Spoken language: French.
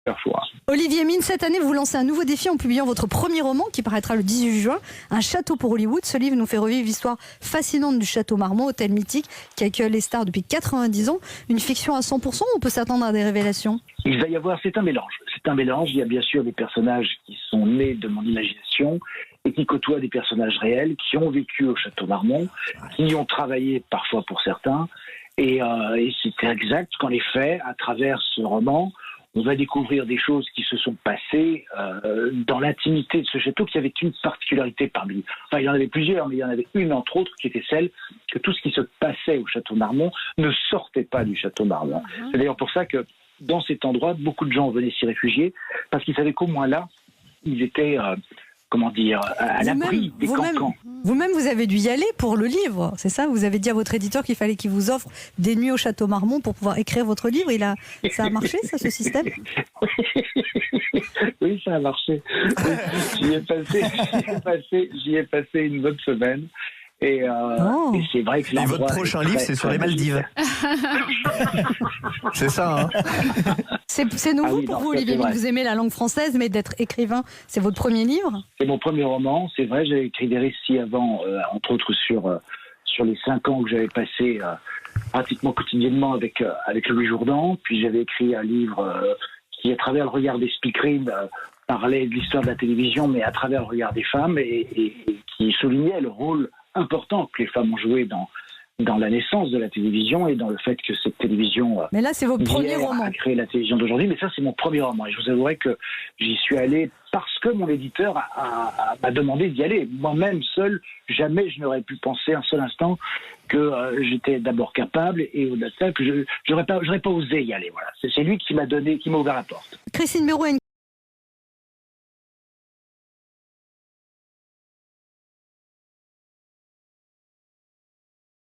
parfois. Olivier Mine, cette année, vous lancez un nouveau défi en publiant votre premier roman qui paraîtra le 18 juin, Un château pour Hollywood. Ce livre nous fait revivre l'histoire fascinante du château Marmont, hôtel mythique qui accueille les stars depuis 90 ans. Une fiction à 100% ou on peut s'attendre à des révélations ? Il va y avoir, c'est un mélange. Il y a bien sûr des personnages qui sont nés de mon imagination et qui côtoient des personnages réels, qui ont vécu au château Marmont, qui y ont travaillé parfois pour certains. Et c'est exact qu'en effet, à travers ce roman, on va découvrir des choses qui se sont passées dans l'intimité de ce château, qui avait une particularité parmi... Enfin, il y en avait plusieurs, mais il y en avait une, entre autres, qui était celle que tout ce qui se passait au château Marmont ne sortait pas du château Marmont. C'est d'ailleurs pour ça que, dans cet endroit, beaucoup de gens venaient s'y réfugier, parce qu'ils savaient qu'au moins là, ils étaient... à l'abri des cancans. Vous-même, vous avez dû y aller pour le livre, c'est ça ? Vous avez dit à votre éditeur qu'il fallait qu'il vous offre des nuits au château Marmont pour pouvoir écrire votre livre. Ça a marché, ça, ce système ? Oui, ça a marché. J'y ai passé une bonne semaine. Et c'est vrai que... Et votre prochain livre, c'est sur les Maldives. C'est ça, hein ? C'est nouveau pour vous, Olivier Mine. Vous aimez la langue française, mais d'être écrivain, c'est votre premier livre ? C'est mon premier roman. C'est vrai, j'avais écrit des récits avant, entre autres sur les 5 ans que j'avais passé pratiquement quotidiennement avec Louis Jourdan. Puis j'avais écrit un livre qui, à travers le regard des speakerines, parlait de l'histoire de la télévision, mais à travers le regard des femmes, et qui soulignait le rôle important que les femmes ont joué dans la naissance de la télévision et dans le fait que cette télévision mais là, c'est votre premier roman. A créé la télévision d'aujourd'hui. Mais ça, c'est mon premier roman. Et je vous avouerai que j'y suis allé parce que mon éditeur m'a demandé d'y aller. Moi-même, seul, jamais je n'aurais pu penser un seul instant que j'étais d'abord capable et au-delà de ça, que j'aurais pas osé y aller. Voilà. C'est lui qui m'a ouvert la porte. Christine Béroux a une